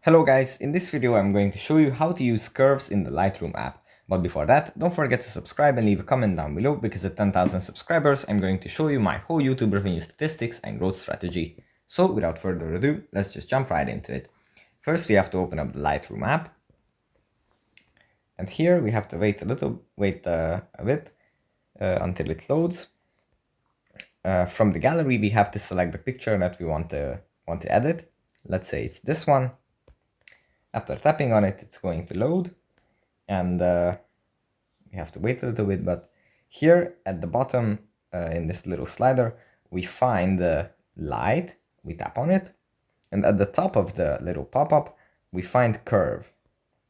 Hello guys, in this video I'm going to show you how to use curves in the Lightroom app. But before that, don't forget to subscribe and leave a comment down below because at 10,000 subscribers I'm going to show you my whole YouTube revenue statistics and growth strategy. So without further ado, let's just jump right into it. First we have to open up the Lightroom app. And here we have to wait a bit until it loads. From the gallery we have to select the picture that we want to edit. Let's say it's this one. After tapping on it, it's going to load, and we have to wait a little bit, but here at the bottom, in this little slider, we find the light, we tap on it, and at the top of the little pop-up, we find curve.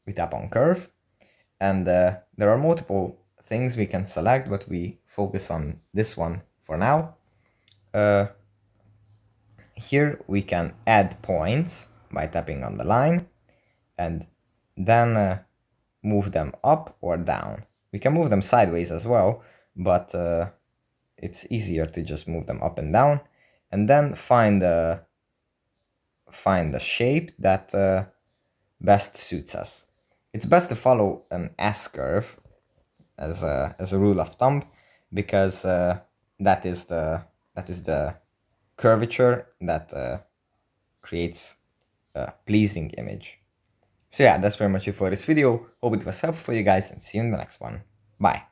We tap on curve, and there are multiple things we can select, but we focus on this one for now. Here we can add points by tapping on the line, and then move them up or down. We can move them sideways as well, but it's easier to just move them up and down, and then find the shape that best suits us. It's best to follow an S curve as a rule of thumb, because that is the curvature that creates a pleasing image. So yeah, that's pretty much it for this video. Hope it was helpful for you guys, and see you in the next one. Bye.